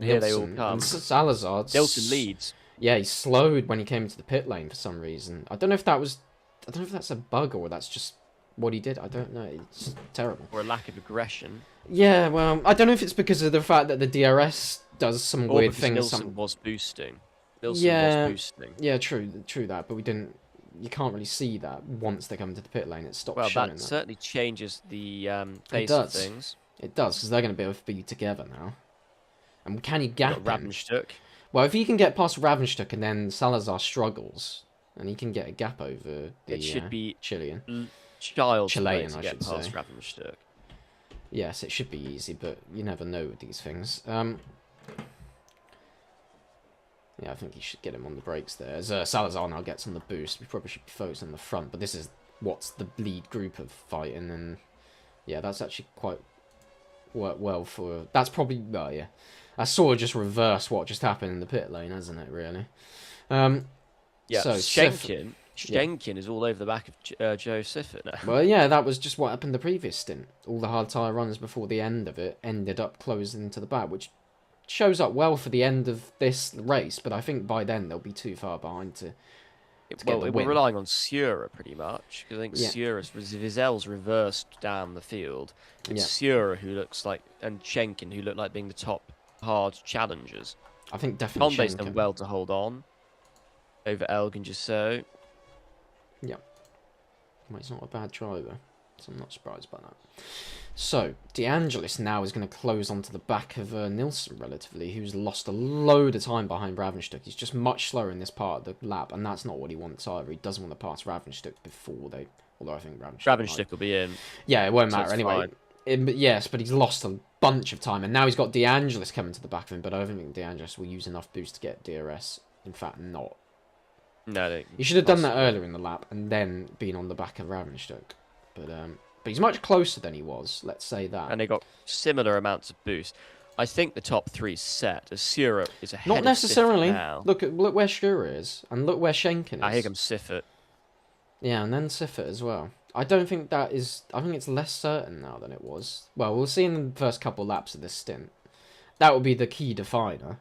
Here they all come. And Salazar. Nilsson leads. Yeah, he slowed when he came into the pit lane for some reason. I don't know if that's a bug or that's just what he did. I don't know. It's terrible. Or a lack of aggression. Yeah, well, I don't know if it's because of the fact that the DRS does some Or weird because things. Nilsson was boosting. Nilsson was boosting. Yeah, true that, but we didn't. You can't really see that once they come into the pit lane. It stops Well, showing that that. certainly changes the face of things. It does, because they're going to be able to be together now. And can he You've gap got him? Ravenstuck. Well, if he can get past Ravenstuck and then Salazar struggles, and he can get a gap over It the should be child's play Chilean, to I get should past say. Ravenstuck. Yes, it should be easy, but you never know with these things. Yeah, I think he should get him on the brakes there. As Salazar now gets on the boost, we probably should be focused on the front, but this is what's the lead group of fighting, and yeah, that's actually quite worked well for... That's probably... Well, yeah. That's sort of just reverse what just happened in the pit lane, hasn't it, really? Yeah, So, Schenken is all over the back of Joe Siffert now. Well, yeah, that was just what happened the previous stint. All the hard tyre runners before the end of it ended up closing to the back, which shows up well for the end of this race, but I think by then they'll be too far behind to get the We're win. relying on Sura pretty much. I think Yeah. Vizel's reversed down the field. It's Sura who looks like, and Schenken who look like being the top hard challengers. I think definitely Conde's Schenken. done well to hold on over Elgin just so. Yeah. Well, he's not a bad driver, so I'm not surprised by that. So, De Angelis now is going to close onto the back of Nilsson, relatively, who's lost a load of time behind Ravenstuck. He's just much slower in this part of the lap, and that's not what he wants either. He doesn't want to pass Ravenstuck before they... Although I think Ravenstuck will be in. Yeah, it won't So matter it's anyway. Yes, but he's lost a bunch of time, and now he's got De Angelis coming to the back of him, but I don't think De Angelis will use enough boost to get DRS. In fact, not. No, He should have done that earlier in the lap, and then been on the back of Ravenstuck. But he's much closer than he was, let's say that. And they got similar amounts of boost. I think the top three's set. As Sura is ahead Not of necessarily. Siffert now. Look where Stura is, and look where Schenken is. Here comes Siffert. Yeah, and then Siffert as well. I don't think that is... I think it's less certain now than it was. Well, we'll see in the first couple laps of this stint. That will be the key definer.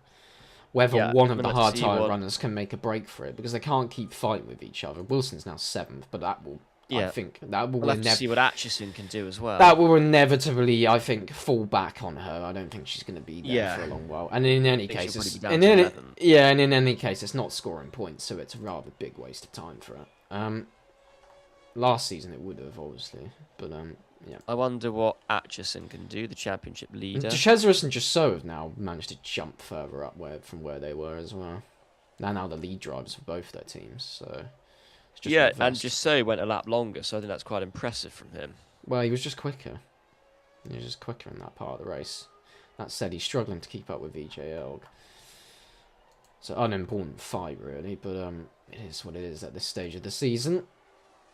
Whether one of the hard tyre runners can make a break for it, because they can't keep fighting with each other. Wilson's now 7th, but that will... Yeah. I think that will We'll have to see what Atchison can do as well. That will inevitably, I think, fall back on her. I don't think she's going to be there for a long while. And in any case, in any case, it's not scoring points, so it's a rather big waste of time for her. Last season it would have, obviously, but yeah. I wonder what Atchison can do, the championship leader. Dechezeris and Jussot have now managed to jump further up from where they were as well. They're now the lead drivers for both their teams, so. Yeah, and Jussot went a lap longer, so I think that's quite impressive from him. Well, he was just quicker. He was just quicker in that part of the race. That said, he's struggling to keep up with VJ Elg. It's an unimportant fight, really, but it is what it is at this stage of the season.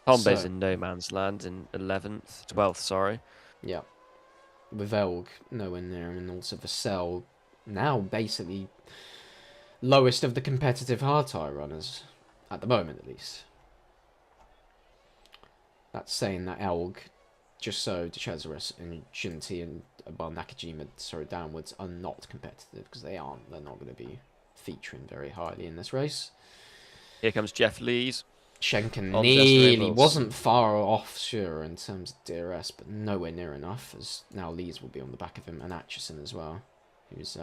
Tombe's in no man's land in 12th, sorry. Yeah. With Elg nowhere near him, and also Vassell now basically lowest of the competitive hard tyre runners. At the moment, at least. That's saying that Elg, Jussot, Dechezeris, and Shinty and Nakajima, downwards, are not competitive, because they aren't. They're not going to be featuring very highly in this race. Here comes Jeff Lees. Schenken nearly wasn't far off, sure, in terms of DRS, but nowhere near enough, as now Lees will be on the back of him, and Atchison as well, who's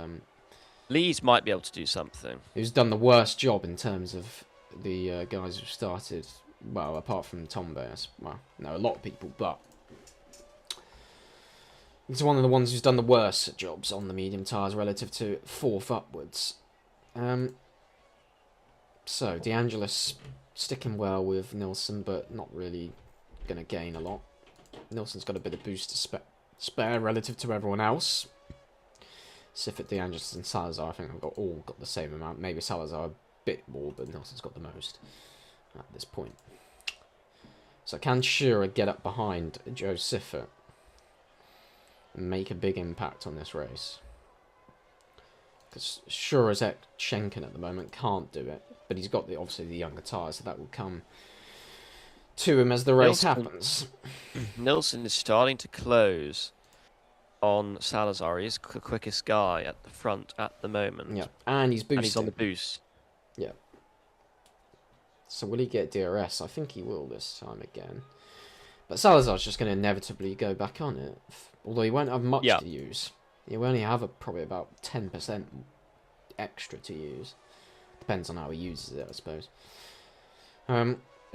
Lees might be able to do something. Who's done the worst job in terms of the guys who've started, well, apart from Tombe, well, no, a lot of people, but he's one of the ones who's done the worst jobs on the medium tyres relative to 4th upwards. So, De Angelis sticking well with Nilsson, but not really going to gain a lot. Nilsson's got a bit of boost to spare relative to everyone else. Siffert, De Angelis, and Salazar, I think have all got the same amount. Maybe Salazar a bit more, but Nilsson's got the most at this point. So can Shearer get up behind Joe Siffert and make a big impact on this race? Because Shearer's at Schenken at the moment can't do it, but he's got obviously the younger tyres, so that will come to him as the race happens. Nilsson is starting to close on Salazar. He's the quickest guy at the front at the moment. Yeah, and he's boosting. And he's on the boost. Yeah. So will he get DRS? I think he will this time again. But Salazar's just going to inevitably go back on it. Although he won't have much to use. He'll only have probably about 10% extra to use. Depends on how he uses it, I suppose.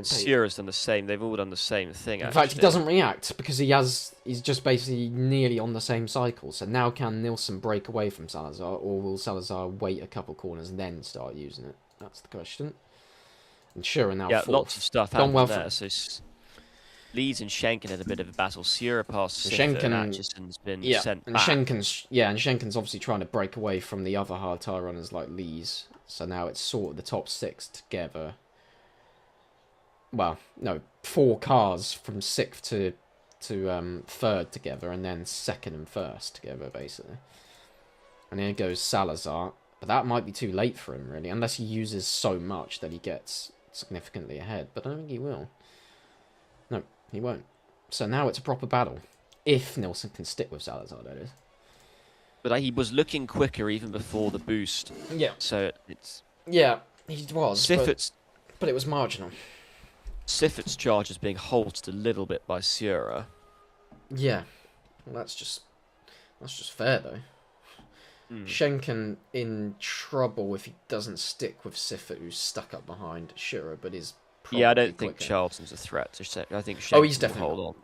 And Sierra's done the same. They've all done the same thing, In fact, he doesn't react because he's just basically nearly on the same cycle. So now can Nilsson break away from Salazar, or will Salazar wait a couple corners and then start using it? That's the question. And Shearer now fourth. Lots of stuff Done happened well there. So Leeds and Schenken had a bit of a battle. Sierra passed Siffer, and Atchison's been sent back. Schenken's obviously trying to break away from the other hard tire runners like Leeds. So now it's sort of the top 6 together. Well, no, 4 cars from 6th to 3rd together, and then 2nd and 1st together, basically. And here goes Salazar, but that might be too late for him, really, unless he uses so much that he gets significantly ahead, but I don't think he will. No, he won't. So now it's a proper battle, if Nilsson can stick with Salazar, that is. But he was looking quicker even before the boost. Yeah. So it's... Yeah, he was, but it was marginal. Siffert's charge is being halted a little bit by Sierra. Yeah, well, that's just fair though. Schenken in trouble if he doesn't stick with Siffert, who's stuck up behind Shearer, but is probably I don't think quicker. Charlton's a threat. I think Schenken he's definitely will hold on.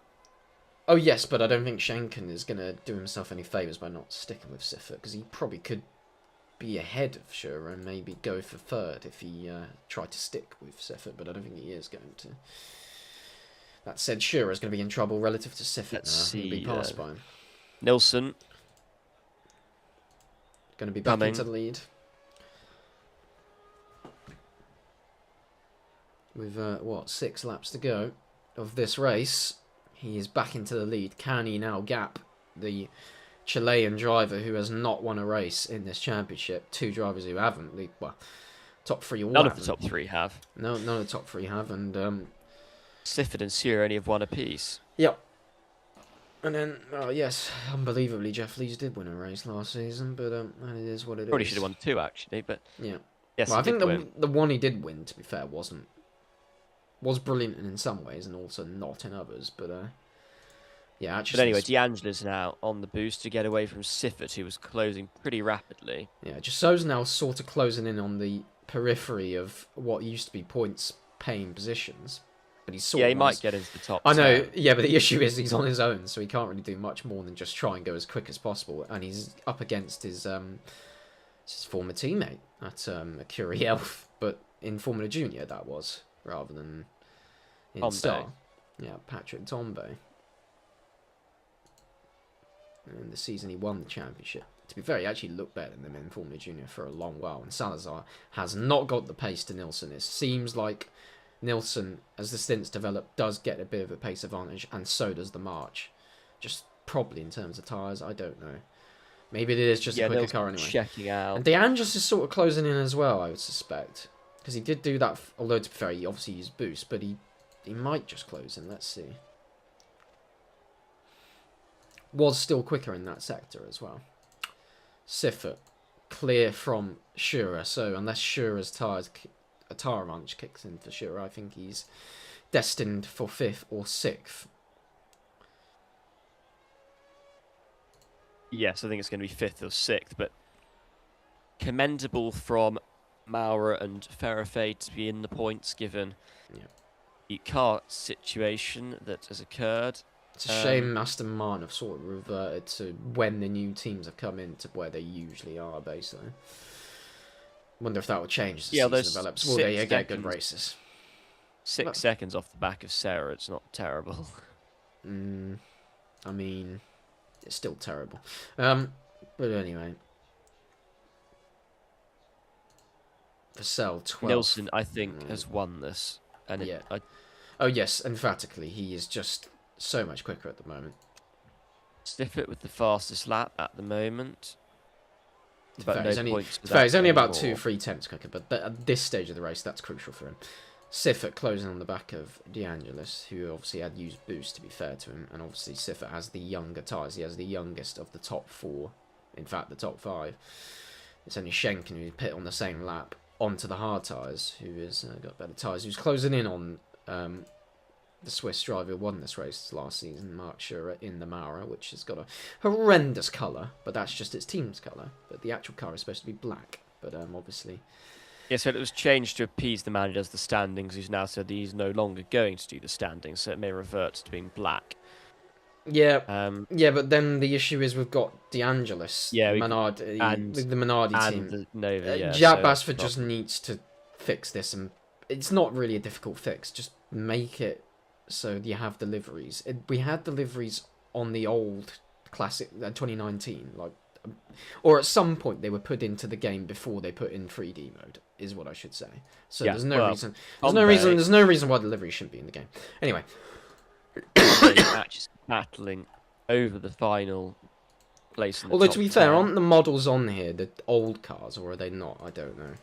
Oh yes, but I don't think Schenken is gonna do himself any favours by not sticking with Siffert, because he probably could be ahead of Shearer and maybe go for 3rd if he tried to stick with Siffert, but I don't think he is going to. That said, Shearer is going to be in trouble relative to Siffert now. He'll be passed by him. Nilsson. Going to be back into the lead. With, 6 laps to go of this race. He is back into the lead. Can he now gap the Chilean driver who has not won a race in this championship? 2 drivers who haven't. Top 3 all None of the top 3 have. No, none of the top 3 have. And Siffert and Sierra only have won a piece. Yep. And then, yes, unbelievably, Jeff Lees did win a race last season, but it is what it is. Probably should have won 2 actually, but yeah. Yes, well, I think the one he did win, to be fair, was brilliant in some ways and also not in others, but yeah, actually. But anyway, D'Angela's now on the boost to get away from Siffert, who was closing pretty rapidly. Yeah, Jasso's now sort of closing in on the periphery of what used to be points-paying positions. But he's sort of... he might get into the top 10. I know, 10. yeah, but the issue is he's on his own, so he can't really do much more than just try and go as quick as possible. And he's up against his former teammate at Curie Elf, but in Formula Junior that was, rather than in Tombe. Star. Yeah, Patrick Tombe. In the season he won the championship. To be fair, he actually looked better than him in Formula Junior for a long while. And Salazar has not got the pace to Nilsson. It seems like Nilsson, as the stints develop, does get a bit of a pace advantage, and so does the March. Just probably in terms of tyres, I don't know. Maybe it is just a quicker car anyway. Checking out. And DeAngelis is sort of closing in as well, I would suspect. Because he did do that, although to be fair, he obviously used boost, but he might just close in, let's see. Was still quicker in that sector as well. Siffert, clear from Shearer, so unless Shearer's tyre advantage kicks in for Shearer, I think he's destined for 5th or 6th. Yes, I think it's going to be 5th or 6th, but commendable from Maurer and Ferrafay to be in the points given the car situation that has occurred. It's a shame Aston Martin have sort of reverted to when the new teams have come in to where they usually are, basically. Wonder if that will change as the season develops. Will they get good races? 6 seconds off the back of Sarah, it's not terrible. I mean, it's still terrible. But anyway. Vassell, 12th. Nilsson, I think, has won this. And yeah. Oh, yes, emphatically. He is just so much quicker at the moment. Stiffit with the fastest lap at the moment. But he's only about 2-3 tenths quicker, but at this stage of the race, that's crucial for him. Siffert closing on the back of DeAngelis, who obviously had used boost, to be fair to him, and obviously Siffert has the younger tyres. He has the youngest of the top 4, in fact the top 5. It's only Schenken who pit on the same lap onto the hard tyres, who has got better tyres, who's closing in on the Swiss driver who won this race last season, Mark Scherer, in the Maurer, which has got a horrendous colour, but that's just its team's colour. But the actual car is supposed to be black, but obviously Yeah, so it was changed to appease the man who does the standings, who's now said that he's no longer going to do the standings, so it may revert to being black. Yeah, Um, yeah, but then the issue is we've got DeAngelis, yeah, Menardi, and the Menardi and team. the Nova, yeah, Jack so that's the Basford just problem. needs to fix this, and it's not really a difficult fix. Just make it so you have deliveries. We had deliveries on the old classic 2019, like, or at some point they were put into the game before they put in 3D mode, is what I should say. So Yeah, there's no well, reason. on there, There's no reason why delivery shouldn't be in the game. Anyway, they actually battling over the final place in the although to top be fair, 10. aren't the models on here the old cars, or are they not? I don't know.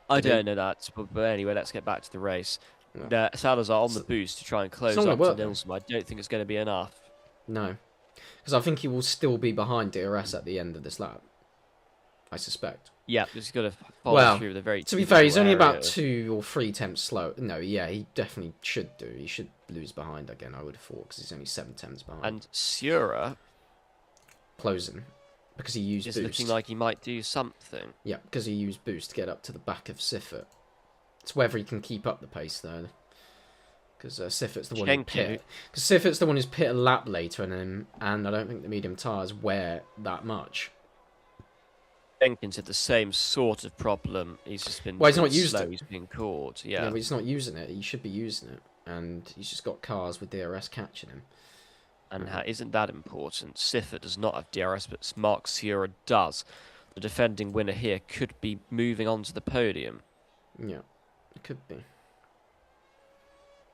I Do they? don't know that, but anyway, let's get back to the race. No. Salazar on the It's, boost to try and it's not close gonna up to work though. Nilsson. I don't think it's going to be enough. No, because I think he will still be behind DRS at the end of this lap. I suspect. Yeah, just got to follow Well, through with a very to be fair, he's typical only area about 2 or 3 tenths slow. No, yeah, he definitely should do. He should lose behind again, I would have thought, because he's only 7 tenths behind. And Sura Closing. Because he used is boost. looking like he might do something. Yeah, because he used boost to get up to the back of Siffert. It's whether he can keep up the pace, though. Because Siffert's the one who pit. Because Siffert's the one who's pit a lap later than him, and I don't think the medium tyres wear that much. Jenkins had the same sort of problem. He's just been Well, he's not used slow. it. He's been caught. Yeah, Yeah. but he's not using it. He should be using it. And he's just got cars with DRS catching him. And isn't that important? Siffert does not have DRS, but Mark Sura does. The defending winner here could be moving on to the podium. Yeah, it could be.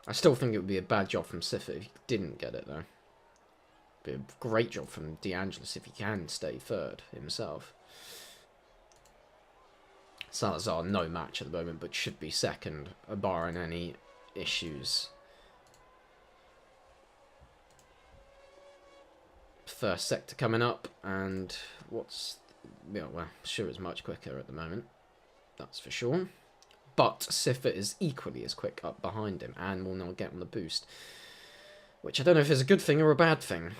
I still think it would be a bad job from Siffert if he didn't get it, though. Be a great job from DeAngelis if he can stay third himself. Salazar, no match at the moment, but should be second, barring any issues. First sector coming up, and well, sure is much quicker at the moment, that's for sure. But Siffert is equally as quick up behind him, and will now get on the boost, which I don't know if is a good thing or a bad thing.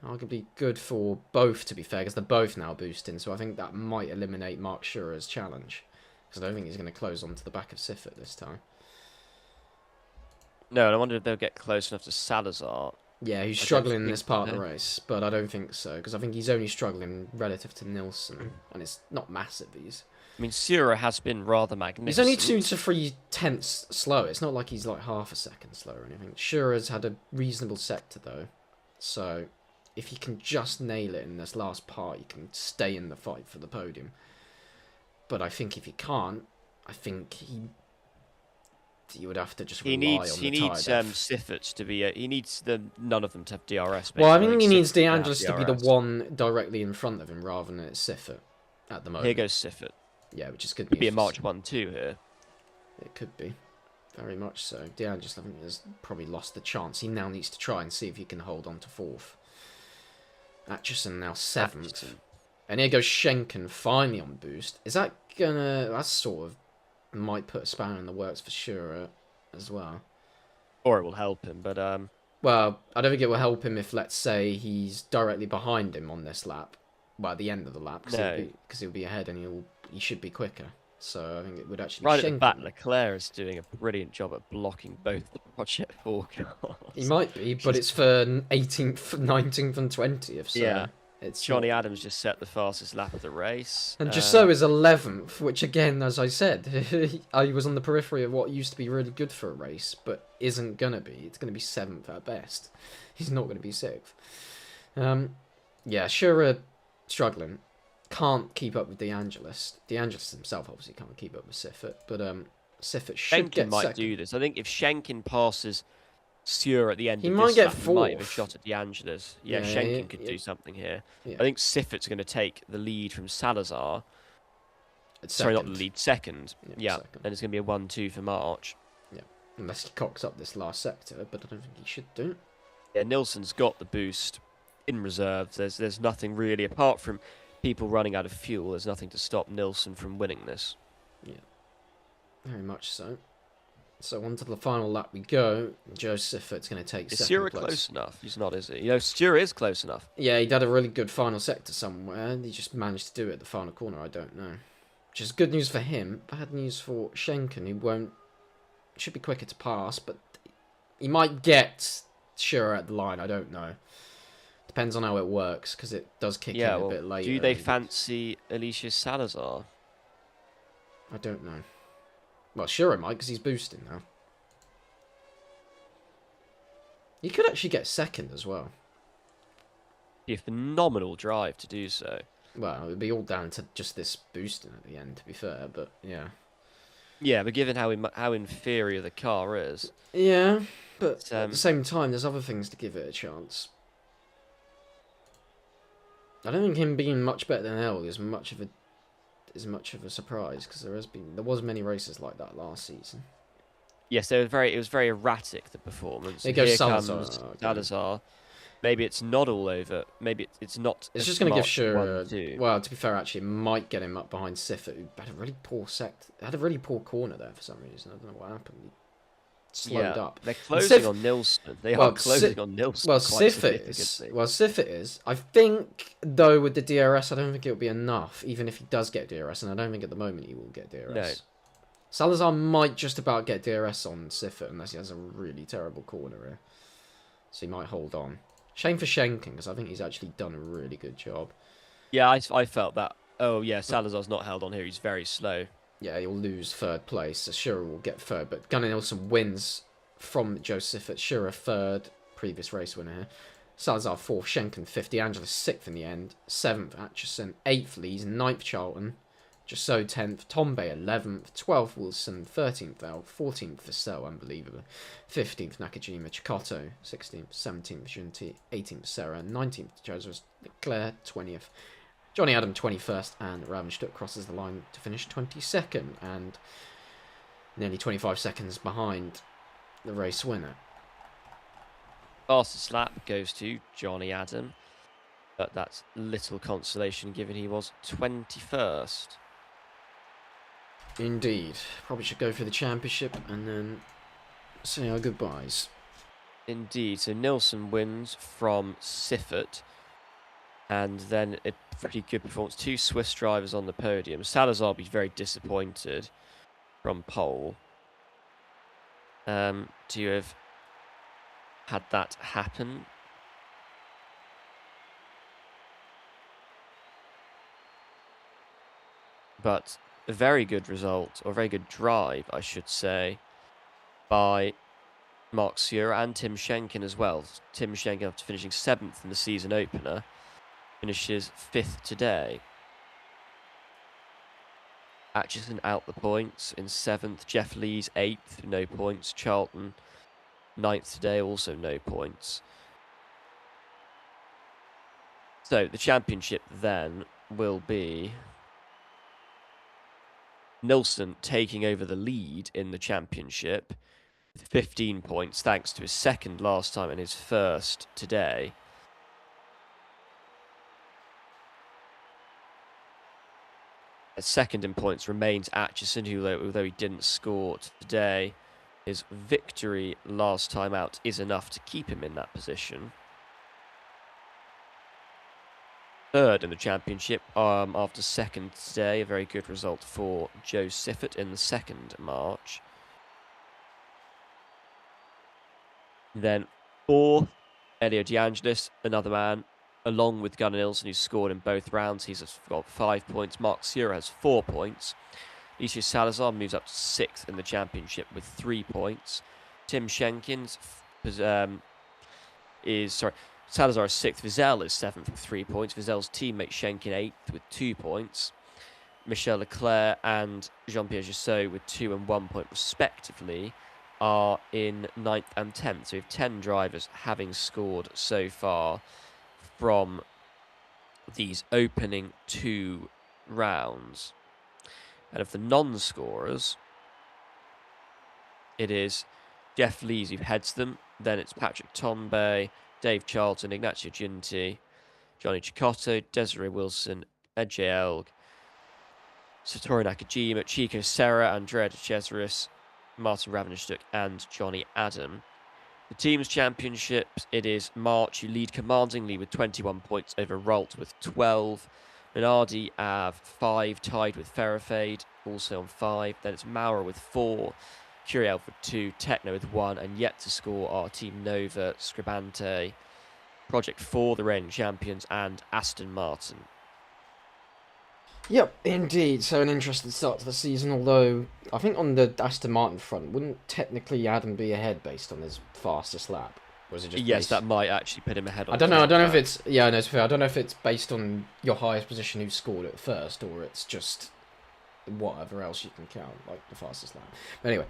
Arguably good for both, to be fair, because they're both now boosting, so I think that might eliminate Mark Schurer's challenge, because I don't think he's going to close onto the back of Siffert this time. No, and I wonder if they'll get close enough to Salazar. Yeah, he's struggling in this part of the race, but I don't think so, because I think he's only struggling relative to Nilsson, and it's not massive. I mean, Sura has been rather magnificent. He's only 2 to 3 tenths slow. It's not like he's like half a second slow or anything. Schurer's had a reasonable sector, though, so if he can just nail it in this last part, he can stay in the fight for the podium. But I think if he can't, I think he would have to just rely on the tyre. He needs Siffert to be. He needs none of them to have DRS. Basically. Well, I think he needs Siffert DeAngelis to be the one directly in front of him rather than it's Siffert at the moment. Here goes Siffert. Yeah, which is good. Could be a March 1-2 here. It could be. Very much so. DeAngelis, I think, has probably lost the chance. He now needs to try and see if he can hold on to fourth. Atchison now 7th. And here goes Schenken finally on boost. Is that gonna... That's sort of... Might put a spanner in the works for Schurer as well. Or it will help him, but... Well, I don't think it will help him if, let's say, he's directly behind him on this lap. Well, at the end of the lap. Because he'll be ahead and he should be quicker. So I think it would actually right be at the back, Leclerc is doing a brilliant job at blocking both the Project 4 cars. He might be, but it's for 18th, 19th and 20th, so... Yeah. It's Johnny Adams just set the fastest lap of the race. And Jussot is 11th, which again, as I said, he was on the periphery of what used to be really good for a race, but isn't going to be. It's going to be 7th at best. He's not going to be 6th. Yeah, Schurer struggling. Can't keep up with DeAngelis. DeAngelis himself obviously can't keep up with Siffert, but Siffert should get might second. do this. I think if Schenken passes Sure at the end he of might this get lap, he might have a fourth. shot at DeAngelis. Yeah, Yeah, Schenken could do something here. Yeah. I think Siffert's going to take the lead from Salazar. Sorry, not the lead, second. Yeah, second. then it's going to be a 1-2 for March. Yeah, unless he cocks up this last sector, but I don't think he should do. Yeah, Nilsson's got the boost in reserves. There's nothing really, apart from people running out of fuel, there's nothing to stop Nilsson from winning this. Yeah, very much so. So on to the final lap we go. Joe Siffert's going to take Is second Sura place. close enough? He's not, is he? You know, Sura is close enough. Yeah, he did a really good final sector somewhere. He just managed to do it at the final corner. I don't know. which is good news for him. Bad news for Schenken, who should be quicker to pass, but he might get Shearer at the line. I don't know. Depends on how it works, because it does kick in a bit later. Do they fancy Alicia Salazar? I don't know. Well, Shearer might, because he's boosting now. He could actually get second as well. Be a phenomenal drive to do so. Well, it would be all down to just this boosting at the end, to be fair, but yeah. Yeah, but given how inferior the car is... Yeah, but at the same time, there's other things to give it a chance. I don't think him being much better than Elg is much of a surprise, because there was many races like that last season. Yes, it was very erratic, the performance. It goes Salazar. Salazar. Maybe it's not all over. Maybe it's not. It's just going to give Shearer. 1-2. Well, to be fair, actually, it might get him up behind Siffert, who had a really poor corner there for some reason. I don't know what happened. He slowed up. They're closing on Nilsson. They are closing on Nilsson. Well, Siffert is. I think, though, with the DRS, I don't think it'll be enough, even if he does get DRS, and I don't think at the moment he will get DRS. No. Salazar might just about get DRS on Siffert, unless he has a really terrible corner here. So he might hold on. Shame for Schenken, because I think he's actually done a really good job. Yeah, I felt that. Oh, yeah, Salazar's not held on here. He's very slow. Yeah, he'll lose third place. So Shearer will get third, but Gunnar Nilsson wins from Joe Siffert. Shearer third, previous race winner here. Salazar fourth, Schenken fifth, D'Angelis sixth in the end. Seventh, Atchison. Eighth, Lees. Ninth, Charlton. Jussot 10th, Tombe 11th, 12th, Wilson 13th, Al 14th, Vassell, unbelievable, 15th, Nakajima, Chicotto 16th, 17th, Junti, 18th, Serra, 19th, Joseph Leclerc 20th, Johnny Adam 21st, and Ravenstuck crosses the line to finish 22nd, and nearly 25 seconds behind the race winner. Fastest lap goes to Johnny Adam, but that's little consolation given he was 21st. Indeed. Probably should go for the championship and then say our goodbyes. Indeed. So Nilsson wins from Siffert. And then a pretty good performance. 2 Swiss drivers on the podium. Salazar will be very disappointed from pole to have had that happen. But a very good result, or a very good drive, I should say, by Mark Sura and Tim Schenken as well. Tim Schenken, after finishing 7th in the season opener, finishes 5th today. Atchison out the points in 7th. Jeff Lees 8th, no points. Charlton 9th today, also no points. So the championship then will be Nilsson taking over the lead in the championship with 15 points, thanks to his second last time and his first today. Second in points remains Atchison, who, although he didn't score today, his victory last time out is enough to keep him in that position. Third in the championship after second today, a very good result for Joe Siffert in the second march. Then fourth, Elio D'Angelis, another man, along with Gunnar Nilsson, who scored in both rounds. He's got 5 points. Mark Sura has 4 points. Alicia Salazar moves up to 6th in the championship with 3 points. Tim Schenken's Salazar is 6th. Vassell is 7th with 3 points. Vazell's teammate Schenken 8th with 2 points. Michel Leclerc and Jean-Pierre Jussot with 2 and 1 point respectively are in 9th and 10th. So we have 10 drivers having scored so far from these opening 2 rounds. And of the non-scorers, it is Jeff Lees who heads them. Then it's Patrick Tombe, Dave Charlton, Ignacio Ginti, Johnny Chicotto, Desiree Wilson, Ed Elg, Satoru Nakajima, Chico Serra, Andrea De Cesaris, Martin Ravenstuck, and Johnny Adam. The team's championships, it is March who lead commandingly with 21 points over Ralt with 12. Minardi have 5, tied with Ferrofade, also on 5. Then it's Maurer with 4, Curiel with 2, Techno with 1, and yet to score are Team Nova, Scribante, Project 4, the reigning champions, and Aston Martin. Yep, indeed. So an interesting start to the season, although I think on the Aston Martin front, wouldn't technically Adam be ahead based on his fastest lap? Or is it just Yes, based... that might actually put him ahead on I don't know. I don't know if countback. it's... Yeah, no, it's fair. I don't know if it's based on your highest position who scored it first, or it's just whatever else you can count, like the fastest lap. But anyway,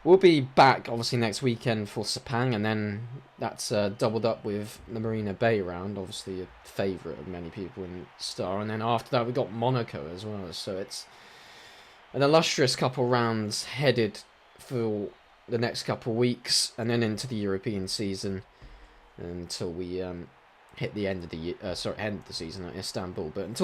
we'll be back obviously next weekend for Sepang, and then that's doubled up with the Marina Bay round, obviously a favourite of many people in Star, and then after that we got Monaco as well. So it's an illustrious couple rounds headed for the next couple weeks, and then into the European season until we hit the end of the end of the season at Istanbul. But until